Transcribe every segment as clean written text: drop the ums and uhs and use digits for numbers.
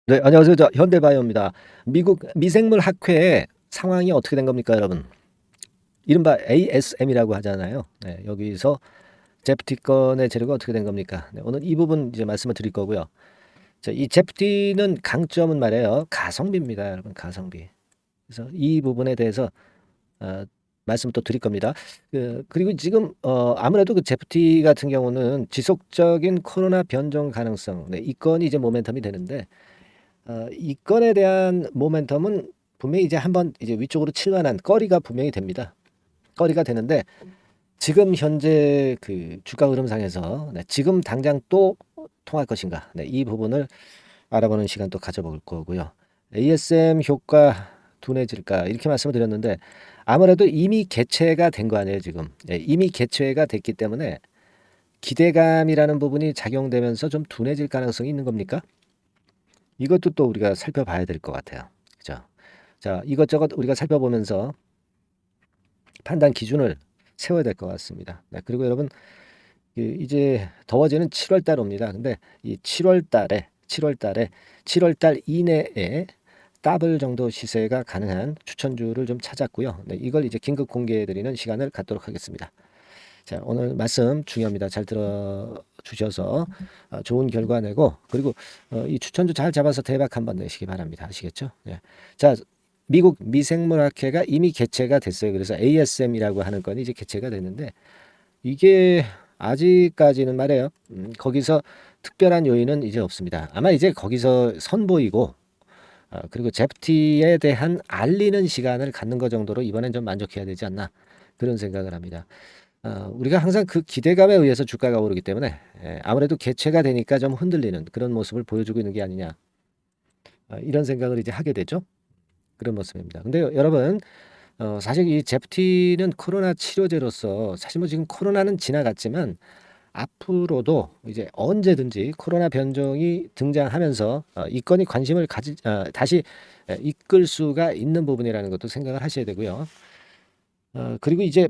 네, 안녕하세요. 현대바이오입니다. 미국 미생물 학회의 상황이 어떻게 된 겁니까, 여러분? 이른바 ASM이라고 하잖아요. 네, 여기서 제프티 건의 재료가 어떻게 된 겁니까? 네, 오늘 이 부분 이제 말씀을 드릴 거고요. 자, 이 제프티는 강점은 말이에요. 가성비입니다, 여러분. 가성비. 그래서 이 부분에 대해서 어, 말씀 또 드릴 겁니다. 그리고 지금 아무래도 그 제프티 같은 경우는 지속적인 코로나 변종 가능성, 네, 이 건이 이제 모멘텀이 되는데 이 건에 대한 모멘텀은 분명히 이제 한번 이제 위쪽으로 칠 만한 거리가 분명히 됩니다. 거리가 되는데 지금 현재 그 주가 흐름상에서 지금 당장 또 통할 것인가? 네, 이 부분을 알아보는 시간 또 가져볼 거고요. ASM 효과 둔해질까? 이렇게 말씀을 드렸는데 아무래도 이미 개최가 된 거 아니에요, 지금. 예, 이미 개최가 됐기 때문에 기대감이라는 부분이 작용되면서 좀 둔해질 가능성이 있는 겁니까? 이것도 또 우리가 살펴봐야 될 것 같아요. 그죠? 자, 이것저것 우리가 살펴보면서 판단 기준을 세워야 될 것 같습니다. 네, 그리고 여러분 이제 더워지는 7월 달 옵니다. 근데 이 7월 달 이내에 더블 정도 시세가 가능한 추천주를 좀 찾았고요. 네, 이걸 이제 긴급 공개해 드리는 시간을 갖도록 하겠습니다. 자, 오늘 말씀 중요합니다. 잘 들어 주셔서 좋은 결과 내고 그리고 이 추천주 잘 잡아서 대박 한번 내시기 바랍니다. 아시겠죠? 예. 자, 미국 미생물학회가 이미 개최가 됐어요. 그래서 ASM이라고 하는 건이 이제 개최가 됐는데 이게 아직까지는 말이에요. 거기서 특별한 요인은 이제 없습니다. 아마 이제 거기서 선보이고 그리고 제프티에 대한 알리는 시간을 갖는 것 정도로 이번엔 좀 만족해야 되지 않나 그런 생각을 합니다. 우리가 항상 그 기대감에 의해서 주가가 오르기 때문에 아무래도 개최가 되니까 좀 흔들리는 그런 모습을 보여주고 있는 게 아니냐 이런 생각을 이제 하게 되죠. 그런 모습입니다. 근데 여러분 사실 이 제프티는 코로나 치료제로서 사실 뭐 지금 코로나는 지나갔지만 앞으로도 이제 언제든지 코로나 변종이 등장하면서 이 건이 관심을 다시 이끌 수가 있는 부분이라는 것도 생각을 하셔야 되고요. 그리고 이제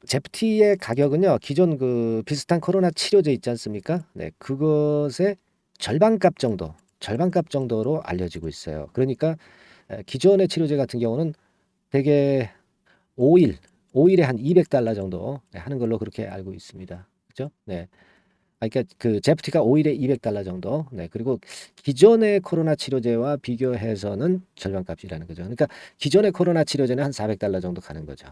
제프티의 가격은요. 기존 그 비슷한 코로나 치료제 있지 않습니까? 네, 그것의 절반값 정도로 알려지고 있어요. 그러니까 기존의 치료제 같은 경우는 대개 5일, 5일에 한 $200 정도 하는 걸로 그렇게 알고 있습니다. 그죠? 네. 그러니까 그 제프티가 5일에 $200 정도. 네. 그리고 기존의 코로나 치료제와 비교해서는 절반값이라는 거죠. 그러니까 기존의 코로나 치료제는 한 $400 정도 가는 거죠.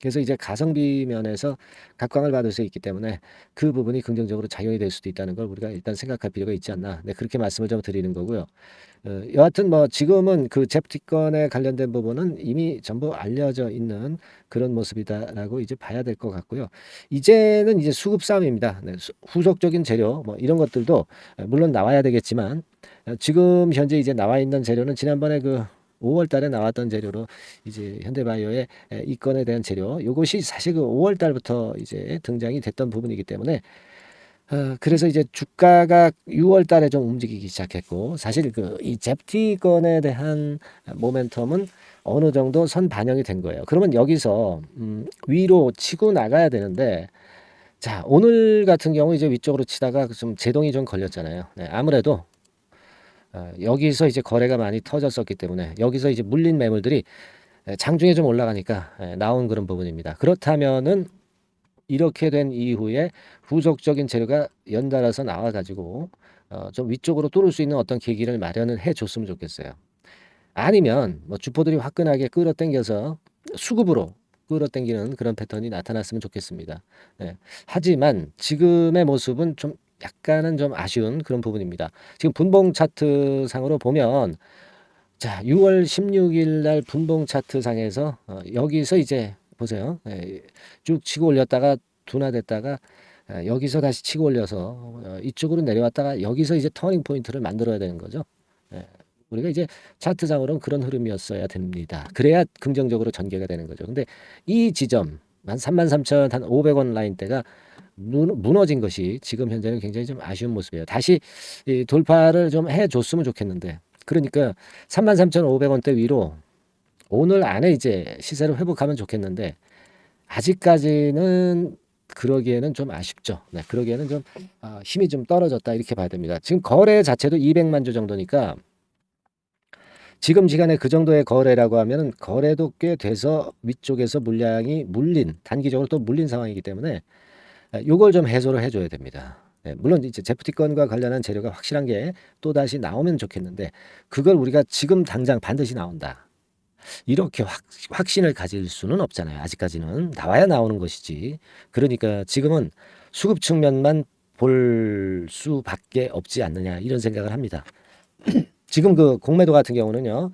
그래서 이제 가성비 면에서 각광을 받을 수 있기 때문에 그 부분이 긍정적으로 작용이 될 수도 있다는 걸 우리가 일단 생각할 필요가 있지 않나. 네, 그렇게 말씀을 좀 드리는 거고요. 여하튼 뭐 지금은 그 제프티건에 관련된 부분은 이미 전부 알려져 있는 그런 모습이다라고 이제 봐야 될 것 같고요. 이제는 이제 수급 싸움입니다. 네, 후속적인 재료 뭐 이런 것들도 물론 나와야 되겠지만 지금 현재 이제 나와 있는 재료는 지난번에 그 5월 달에 나왔던 재료로 이제 현대바이오의 이 건에 대한 재료 요것이 사실 그 5월 달부터 이제 등장이 됐던 부분이기 때문에 그래서 이제 주가가 6월 달에 좀 움직이기 시작했고 사실 그 이 제프티 건에 대한 모멘텀은 어느 정도 선 반영이 된 거예요. 그러면 여기서 위로 치고 나가야 되는데 자, 오늘 같은 경우 이제 위쪽으로 치다가 좀 제동이 좀 걸렸잖아요. 네, 아무래도 여기서 이제 거래가 많이 터졌었기 때문에 여기서 이제 물린 매물들이 장중에 좀 올라가니까 나온 그런 부분입니다. 그렇다면은 이렇게 된 이후에 후속적인 재료가 연달아서 나와 가지고 좀 위쪽으로 뚫을 수 있는 어떤 계기를 마련을 해 줬으면 좋겠어요. 아니면 뭐 주포들이 화끈하게 끌어당겨서 수급으로 끌어당기는 그런 패턴이 나타났으면 좋겠습니다. 네. 하지만 지금의 모습은 좀 약간은 좀 아쉬운 그런 부분입니다. 지금 분봉 차트 상으로 보면 자, 6월 16일 날 분봉 차트 상에서 여기서 이제 보세요. 쭉 치고 올렸다가 둔화됐다가 여기서 다시 치고 올려서 이쪽으로 내려왔다가 여기서 이제 터닝 포인트를 만들어야 되는 거죠. 예, 우리가 이제 차트상으로는 그런 흐름이었어야 됩니다. 그래야 긍정적으로 전개가 되는 거죠. 근데 이 지점 한 33,500원 라인대가 무너진 것이 지금 현재는 굉장히 좀 아쉬운 모습이에요. 다시 이 돌파를 좀 해줬으면 좋겠는데 그러니까 33,500원대 위로 오늘 안에 이제 시세를 회복하면 좋겠는데 아직까지는 그러기에는 좀 아쉽죠. 네, 그러기에는 좀 힘이 좀 떨어졌다 이렇게 봐야 됩니다. 지금 거래 자체도 200만 주 정도니까 지금 시간에 그 정도의 거래라고 하면은 거래도 꽤 돼서 위쪽에서 물량이 물린 단기적으로 또 물린 상황이기 때문에 요걸 좀 해소를 해 줘야 됩니다. 예, 물론 이제 제프티 건과 관련한 재료가 확실한 게 또다시 나오면 좋겠는데 그걸 우리가 지금 당장 반드시 나온다. 이렇게 확신을 가질 수는 없잖아요. 아직까지는 나와야 나오는 것이지. 그러니까 지금은 수급 측면만 볼 수밖에 없지 않느냐 이런 생각을 합니다. 지금 그 공매도 같은 경우는요.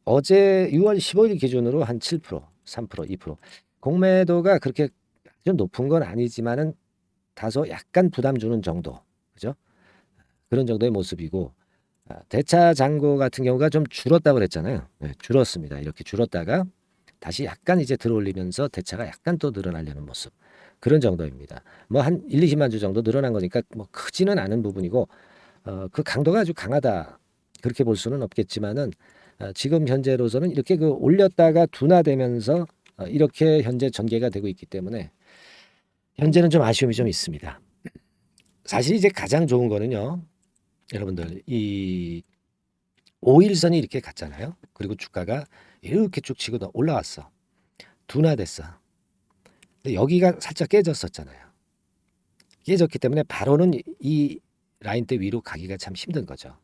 어제 6월 15일 기준으로 한 7%, 3%, 2% 공매도가 그렇게 아주 높은 건 아니지만은 다소 약간 부담 주는 정도. 그죠? 그런 정도의 모습이고 대차 잔고 같은 경우가 좀 줄었다고 그랬잖아요. 네, 줄었습니다. 이렇게 줄었다가 다시 약간 이제 들어올리면서 대차가 약간 또 늘어나려는 모습. 그런 정도입니다. 뭐 한 1, 20만 주 정도 늘어난 거니까 뭐 크지는 않은 부분이고 그 강도가 아주 강하다. 그렇게 볼 수는 없겠지만은 지금 현재로서는 이렇게 그 올렸다가 둔화되면서 이렇게 현재 전개가 되고 있기 때문에 현재는 좀 아쉬움이 좀 있습니다. 사실 이제 가장 좋은 거는요. 여러분들 이 5일선이 이렇게 갔잖아요. 그리고 주가가 이렇게 쭉 치고 올라왔어. 둔화됐어. 근데 여기가 살짝 깨졌었잖아요. 깨졌기 때문에 바로는 이 라인대 위로 가기가 참 힘든 거죠.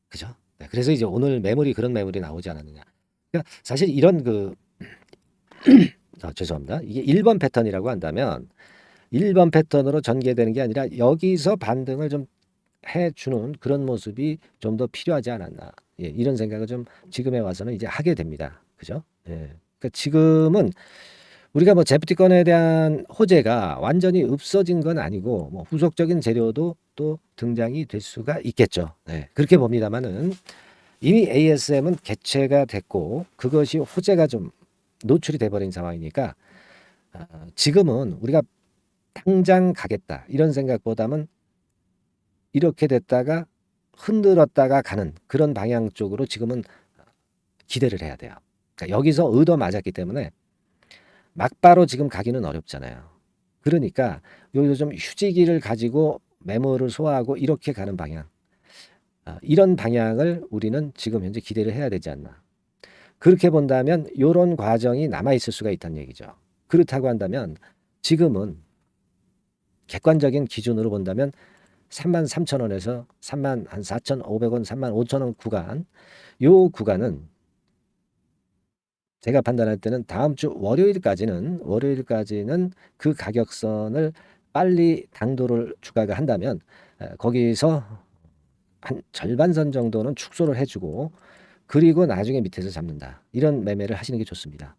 그죠? 네, 그래서 이제 오늘 매물이 그런 매물이 나오지 않았느냐. 그러니까 사실 이런 그 죄송합니다. 이게 1번 패턴이라고 한다면 1번 패턴으로 전개되는 게 아니라 여기서 반등을 좀 해주는 그런 모습이 좀 더 필요하지 않았나. 예, 이런 생각을 좀 지금에 와서는 이제 하게 됩니다. 그죠? 예. 그러니까 지금은 우리가 뭐 제프티건에 대한 호재가 완전히 없어진 건 아니고 뭐 후속적인 재료도 또 등장이 될 수가 있겠죠. 네, 그렇게 봅니다만은 이미 ASM은 개최가 됐고 그것이 호재가 좀 노출이 돼버린 상황이니까 지금은 우리가 당장 가겠다 이런 생각보다는 이렇게 됐다가 흔들었다가 가는 그런 방향 쪽으로 지금은 기대를 해야 돼요. 그러니까 여기서 얻어 맞았기 때문에 막바로 지금 가기는 어렵잖아요. 그러니까 여기서 좀 휴지기를 가지고 매물을 소화하고 이렇게 가는 방향. 이런 방향을 우리는 지금 현재 기대를 해야 되지 않나. 그렇게 본다면 이런 과정이 남아있을 수가 있다는 얘기죠. 그렇다고 한다면 지금은 객관적인 기준으로 본다면 33,000원에서 34,500원, 35,000원 구간, 요 구간은 제가 판단할 때는 다음 주 월요일까지는 그 가격선을 빨리 당도를 주가가 한다면 거기서 한 절반선 정도는 축소를 해주고 그리고 나중에 밑에서 잡는다. 이런 매매를 하시는 게 좋습니다.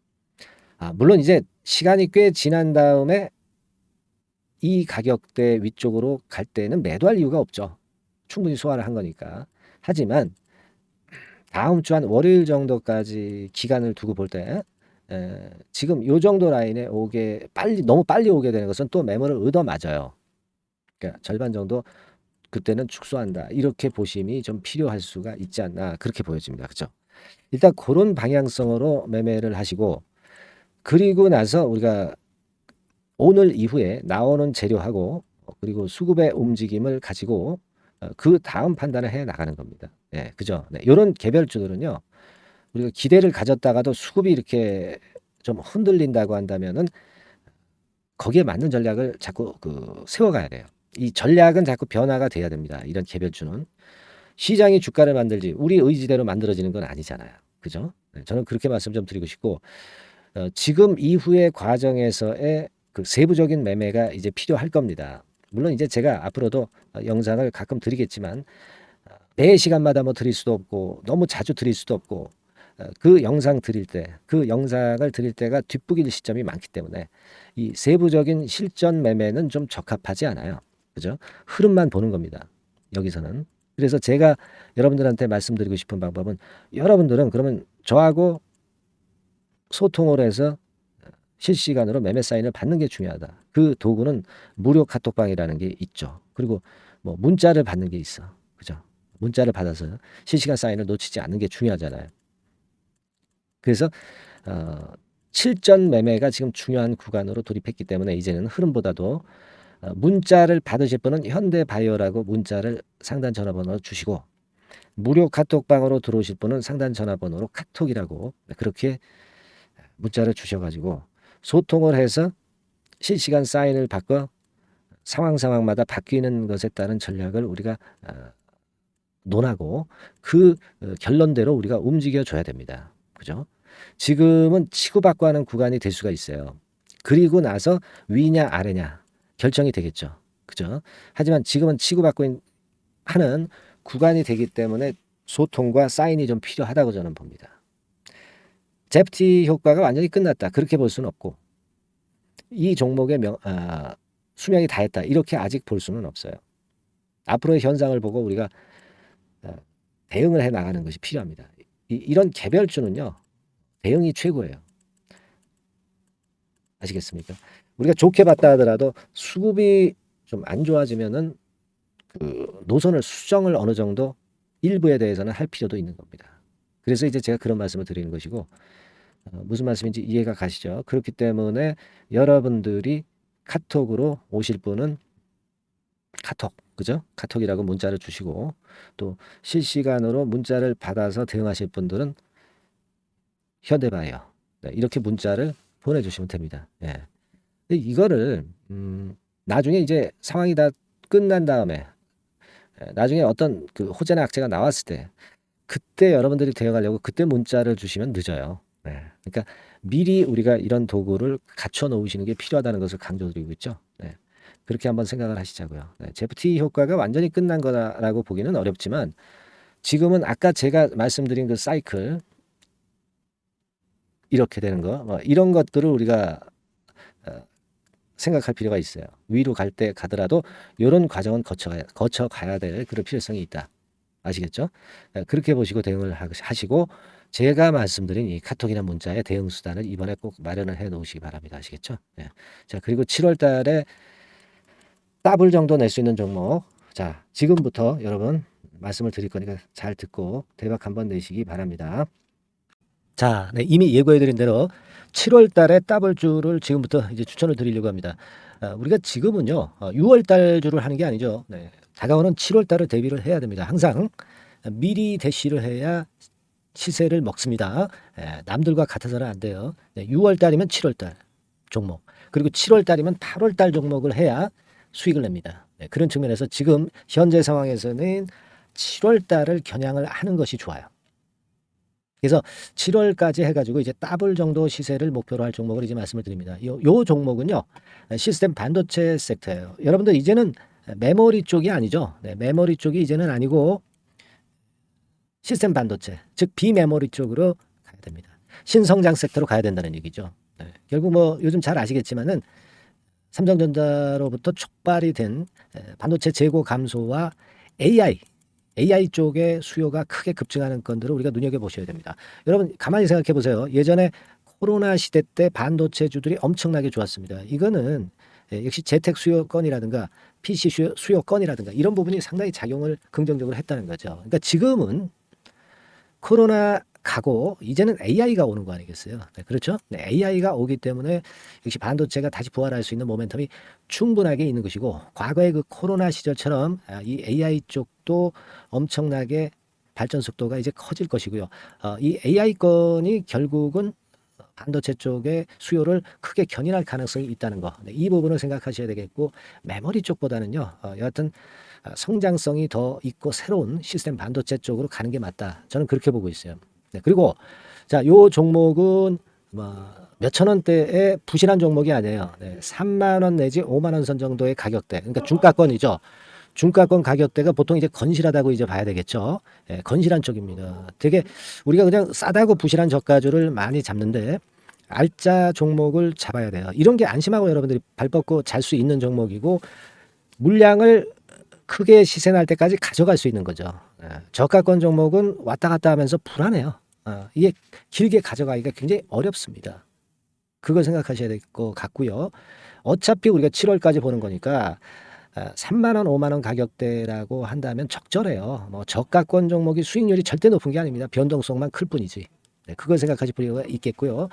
물론 이제 시간이 꽤 지난 다음에 이 가격대 위쪽으로 갈 때는 매도할 이유가 없죠. 충분히 소화를 한 거니까. 하지만 다음 주 한 월요일 정도까지 기간을 두고 볼 때 지금 요 정도 라인에 오게 너무 빨리 오게 되는 것은 또 매물을 얻어 맞아요. 그러니까 절반 정도 그때는 축소한다. 이렇게 보심이 좀 필요할 수가 있지 않나 그렇게 보여집니다. 그렇죠? 일단 그런 방향성으로 매매를 하시고 그리고 나서 우리가 오늘 이후에 나오는 재료하고 그리고 수급의 움직임을 가지고 그 다음 판단을 해 나가는 겁니다. 예, 그죠? 네, 이런 개별주들은요. 우리가 기대를 가졌다가도 수급이 이렇게 좀 흔들린다고 한다면은 거기에 맞는 전략을 자꾸 세워가야 돼요. 이 전략은 자꾸 변화가 돼야 됩니다. 이런 개별주는 시장이 주가를 만들지 우리 의지대로 만들어지는 건 아니잖아요. 그죠? 네, 저는 그렇게 말씀 좀 드리고 싶고 지금 이후의 과정에서의 그 세부적인 매매가 이제 필요할 겁니다. 물론 이제 제가 앞으로도 영상을 가끔 드리겠지만 매 시간마다 뭐 드릴 수도 없고 너무 자주 드릴 수도 없고 그 영상을 드릴 때가 뒷북일 시점이 많기 때문에 이 세부적인 실전 매매는 좀 적합하지 않아요. 그죠? 흐름만 보는 겁니다. 여기서는. 그래서 제가 여러분들한테 말씀드리고 싶은 방법은 여러분들은 그러면 저하고 소통을 해서 실시간으로 매매 사인을 받는 게 중요하다. 그 도구는 무료 카톡방이라는 게 있죠. 그리고 뭐 문자를 받는 게 있어. 그죠? 문자를 받아서 실시간 사인을 놓치지 않는 게 중요하잖아요. 그래서 실전 매매가 지금 중요한 구간으로 돌입했기 때문에 이제는 흐름보다도 문자를 받으실 분은 현대바이오라고 문자를 상단 전화번호 주시고 무료 카톡방으로 들어오실 분은 상단 전화번호로 카톡이라고 그렇게 문자를 주셔가지고 소통을 해서 실시간 사인을 바꿔 상황마다 바뀌는 것에 따른 전략을 우리가 논하고 그 결론대로 우리가 움직여 줘야 됩니다. 그죠? 지금은 치고받고 하는 구간이 될 수가 있어요. 그리고 나서 위냐 아래냐 결정이 되겠죠. 그죠? 하지만 지금은 치고받고 하는 구간이 되기 때문에 소통과 사인이 좀 필요하다고 저는 봅니다. 제프티 효과가 완전히 끝났다. 그렇게 볼 수는 없고 이 종목의 수명이 다했다. 이렇게 아직 볼 수는 없어요. 앞으로의 현상을 보고 우리가 대응을 해 나가는 것이 필요합니다. 이런 개별주는요. 대응이 최고예요. 아시겠습니까? 우리가 좋게 봤다 하더라도 수급이 좀 안 좋아지면은 그 노선을 수정을 어느 정도 일부에 대해서는 할 필요도 있는 겁니다. 그래서 이제 제가 그런 말씀을 드리는 것이고 무슨 말씀인지 이해가 가시죠? 그렇기 때문에 여러분들이 카톡으로 오실 분은 카톡, 그죠? 카톡이라고 문자를 주시고 또 실시간으로 문자를 받아서 대응하실 분들은 현대바이오 이렇게 문자를 보내주시면 됩니다. 예. 이거를 나중에 이제 상황이 다 끝난 다음에 나중에 어떤 그 호재나 악재가 나왔을 때 그때 여러분들이 대응하려고 그때 문자를 주시면 늦어요. 네. 그러니까 미리 우리가 이런 도구를 갖춰 놓으시는 게 필요하다는 것을 강조드리고 있죠. 네. 그렇게 한번 생각을 하시자고요. 네. 제프티 효과가 완전히 끝난 거라고 보기는 어렵지만 지금은 아까 제가 말씀드린 그 사이클 이렇게 되는 거 이런 것들을 우리가 생각할 필요가 있어요. 위로 갈 때 가더라도 이런 과정은 거쳐가야 될 그런 필요성이 있다. 아시겠죠? 그렇게 보시고 대응을 하시고 제가 말씀드린 이 카톡이나 문자의 대응 수단을 이번에 꼭 마련을 해 놓으시기 바랍니다. 아시겠죠? 네. 자, 그리고 7월 달에 더블 정도 낼 수 있는 종목. 자, 지금부터 여러분 말씀을 드릴 거니까 잘 듣고 대박 한번 내시기 바랍니다. 자, 네, 이미 예고해드린 대로 7월 달에 더블주를 지금부터 이제 추천을 드리려고 합니다. 우리가 지금은요, 6월 달주를 하는 게 아니죠. 네, 다가오는 7월 달을 대비를 해야 됩니다. 항상 미리 대시를 해야 시세를 먹습니다. 남들과 같아서는 안 돼요. 네, 6월 달이면 7월 달 종목, 그리고 7월 달이면 8월 달 종목을 해야 수익을 냅니다. 네, 그런 측면에서 지금 현재 상황에서는 7월 달을 겨냥을 하는 것이 좋아요. 그래서 7월까지 해가지고 이제 더블 정도 시세를 목표로 할 종목을 이제 말씀을 드립니다. 요 종목은요, 시스템 반도체 섹터예요. 여러분들 이제는 메모리 쪽이 아니죠. 네, 메모리 쪽이 이제는 아니고 시스템 반도체, 즉 비메모리 쪽으로 가야 됩니다. 신성장 섹터로 가야 된다는 얘기죠. 네, 결국 뭐 요즘 잘 아시겠지만은 삼성전자로부터 촉발이 된 반도체 재고 감소와 AI 쪽의 수요가 크게 급증하는 건들을 우리가 눈여겨보셔야 됩니다. 여러분 가만히 생각해 보세요. 예전에 코로나 시대 때 반도체주들이 엄청나게 좋았습니다. 이거는 역시 재택 수요건이라든가 PC 수요건이라든가 이런 부분이 상당히 작용을 긍정적으로 했다는 거죠. 그러니까 지금은 코로나 가고 이제는 AI가 오는 거 아니겠어요? 네, 그렇죠? 네, AI가 오기 때문에 역시 반도체가 다시 부활할 수 있는 모멘텀이 충분하게 있는 것이고 과거의 그 코로나 시절처럼 이 AI 쪽도 엄청나게 발전 속도가 이제 커질 것이고요. 이 AI 건이 결국은 반도체 쪽의 수요를 크게 견인할 가능성이 있다는 거. 네, 이 부분을 생각하셔야 되겠고 메모리 쪽보다는요. 여하튼 성장성이 더 있고 새로운 시스템 반도체 쪽으로 가는 게 맞다. 저는 그렇게 보고 있어요. 네, 그리고 자, 요 종목은 몇천 원대의 부실한 종목이 아니에요. 네, 3만 원 내지 5만 원 선 정도의 가격대. 그러니까 중가권이죠. 중가권 가격대가 보통 이제 건실하다고 이제 봐야 되겠죠. 예, 건실한 쪽입니다. 되게 우리가 그냥 싸다고 부실한 저가주를 많이 잡는데 알짜 종목을 잡아야 돼요. 이런 게 안심하고 여러분들이 발 뻗고 잘 수 있는 종목이고 물량을 크게 시세 날 때까지 가져갈 수 있는 거죠. 저가권 종목은 왔다 갔다 하면서 불안해요. 이게 길게 가져가기가 굉장히 어렵습니다. 그걸 생각하셔야 될 것 같고요. 어차피 우리가 7월까지 보는 거니까 3만 원, 5만 원 가격대라고 한다면 적절해요. 뭐 저가권 종목이 수익률이 절대 높은 게 아닙니다. 변동성만 클 뿐이지. 네, 그걸 생각하실 필요가 있겠고요.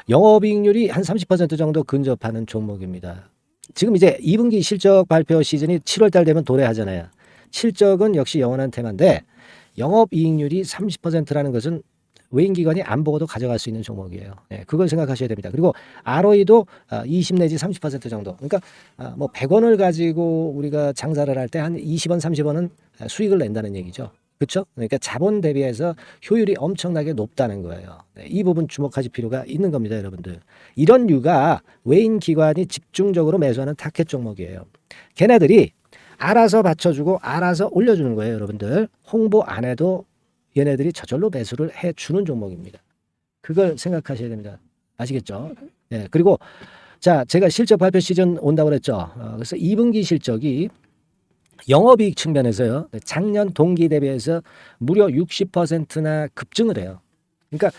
영업이익률이 한 30% 정도 근접하는 종목입니다. 지금 이제 2분기 실적 발표 시즌이 7월 달 되면 도래하잖아요. 실적은 역시 영원한 테마인데 영업이익률이 30%라는 것은 외인기관이 안 보고도 가져갈 수 있는 종목이에요. 네, 그걸 생각하셔야 됩니다. 그리고 ROE도 20 내지 30% 정도. 그러니까 뭐 100원을 가지고 우리가 장사를 할 때 한 20원, 30원은 수익을 낸다는 얘기죠. 그렇죠? 그러니까 자본 대비해서 효율이 엄청나게 높다는 거예요. 네, 이 부분 주목하실 필요가 있는 겁니다, 여러분들. 이런 류가 외인 기관이 집중적으로 매수하는 타켓 종목이에요. 걔네들이 알아서 받쳐주고 알아서 올려주는 거예요, 여러분들. 홍보 안 해도 얘네들이 저절로 매수를 해주는 종목입니다. 그걸 생각하셔야 됩니다. 아시겠죠? 네, 그리고 자, 제가 실적 발표 시즌 온다고 그랬죠. 그래서 2분기 실적이 영업이익 측면에서요. 작년 동기 대비해서 무려 60%나 급증을 해요. 그러니까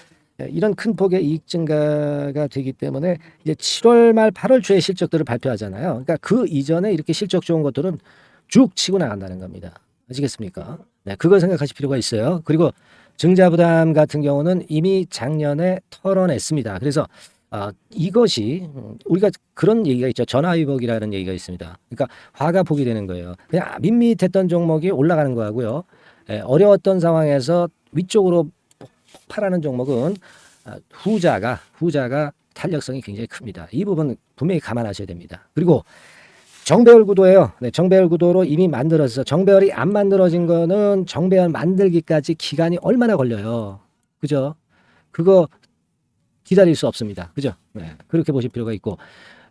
이런 큰 폭의 이익 증가가 되기 때문에 이제 7월 말 8월 초에 실적들을 발표하잖아요. 그러니까 그 이전에 이렇게 실적 좋은 것들은 쭉 치고 나간다는 겁니다. 아시겠습니까? 네, 그걸 생각하실 필요가 있어요. 그리고 증자부담 같은 경우는 이미 작년에 털어냈습니다. 그래서 이것이 우리가 그런 얘기가 있죠. 전화위복이라는 얘기가 있습니다. 그러니까 화가 복이 되는 거예요. 그냥 밋밋했던 종목이 올라가는 거하고요. 어려웠던 상황에서 위쪽으로 폭발하는 종목은 후자가 탄력성이 굉장히 큽니다. 이 부분 분명히 감안하셔야 됩니다. 그리고 정배열 구도예요. 네, 정배열 구도로 이미 만들어서 정배열이 안 만들어진 거는 정배열 만들기까지 기간이 얼마나 걸려요. 그죠? 그거 기다릴 수 없습니다. 그죠? 네, 그렇게 보실 필요가 있고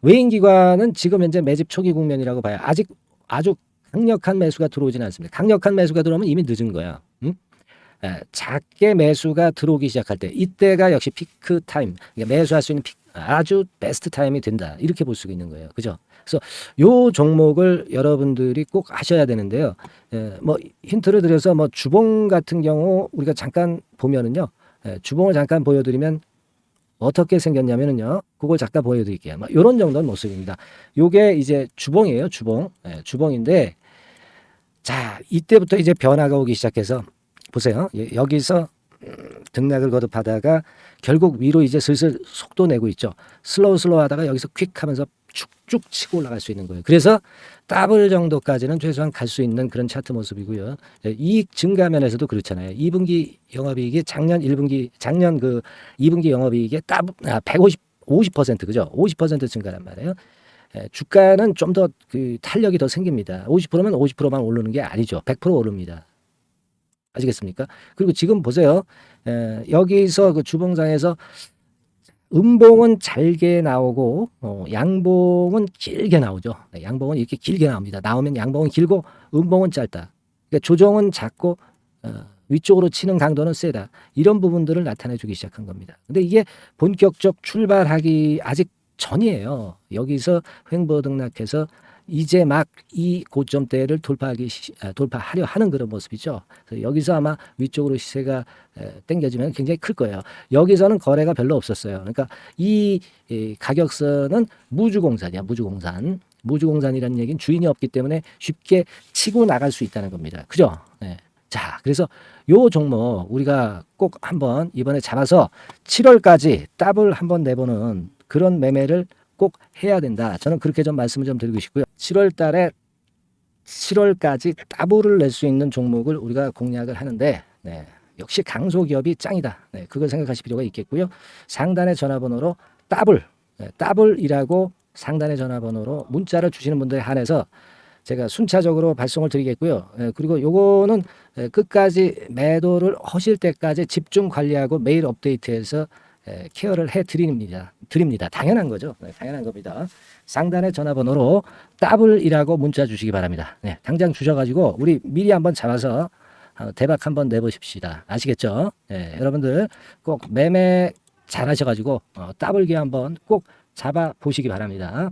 외인기관은 지금 현재 매집 초기 국면이라고 봐요. 아직 아주 강력한 매수가 들어오지는 않습니다. 강력한 매수가 들어오면 이미 늦은 거야. 응? 작게 매수가 들어오기 시작할 때 이때가 역시 피크 타임, 그러니까 매수할 수 있는 아주 베스트 타임이 된다. 이렇게 볼 수가 있는 거예요. 그죠? 그래서 요 종목을 여러분들이 꼭 하셔야 되는데요. 뭐 힌트를 드려서 뭐 주봉 같은 경우 우리가 잠깐 보면은요. 주봉을 잠깐 보여드리면 어떻게 생겼냐면은요. 그걸 잠깐 보여드릴게요. 뭐 이런 정도는 모습입니다. 요게 이제 주봉이에요. 주봉. 주봉인데 자 이때부터 이제 변화가 오기 시작해서 보세요. 여기서 등락을 거듭하다가 결국 위로 이제 슬슬 속도 내고 있죠. 슬로우 하다가 여기서 퀵 하면서 쭉쭉 치고 올라갈 수 있는 거예요. 그래서 더블 정도까지는 최소한 갈 수 있는 그런 차트 모습이고요. 이익 증가 면에서도 그렇잖아요. 2분기 영업이익이 작년 그 2분기 영업이익의 50% 그죠? 50% 증가란 말이에요. 주가는 좀 더 그 탄력이 더 생깁니다. 50%면 50%만 오르는 게 아니죠. 100% 오릅니다. 아시겠습니까? 그리고 지금 보세요. 여기서 그 주봉상에서 음봉은 잘게 나오고 양봉은 길게 나오죠. 양봉은 이렇게 길게 나옵니다. 나오면 양봉은 길고 음봉은 짧다. 그러니까 조정은 작고 위쪽으로 치는 강도는 세다. 이런 부분들을 나타내 주기 시작한 겁니다. 근데 이게 본격적 출발하기 아직 전이에요. 여기서 횡보 등락해서 이제 막 이 고점대를 돌파하려 하는 그런 모습이죠. 그래서 여기서 아마 위쪽으로 시세가 당겨지면 굉장히 클 거예요. 여기서는 거래가 별로 없었어요. 그러니까 이 가격선은 무주공산이야. 무주공산이라는 얘기는 주인이 없기 때문에 쉽게 치고 나갈 수 있다는 겁니다. 그죠? 네. 자, 그래서 요 종목 우리가 꼭 한번 이번에 잡아서 7월까지 더블 한번 내보는 그런 매매를 꼭 해야 된다. 저는 그렇게 좀 말씀을 좀 드리고 싶고요. 7월 달에 7월까지 더블을 낼 수 있는 종목을 우리가 공략을 하는데 네, 역시 강소기업이 짱이다. 네, 그걸 생각하실 필요가 있겠고요. 상단의 전화번호로 더블이라고 상단의 전화번호로 문자를 주시는 분들에 한해서 제가 순차적으로 발송을 드리겠고요. 그리고 요거는 끝까지 매도를 하실 때까지 집중 관리하고 매일 업데이트해서 케어를 해드립니다. 당연한 거죠. 네, 당연한 겁니다. 상단의 전화번호로 더블이라고 문자 주시기 바랍니다. 네, 당장 주셔가지고 우리 미리 한번 잡아서 대박 한번 내보십시다. 아시겠죠? 네, 여러분들 꼭 매매 잘 하셔가지고 더블기 한번 꼭 잡아 보시기 바랍니다.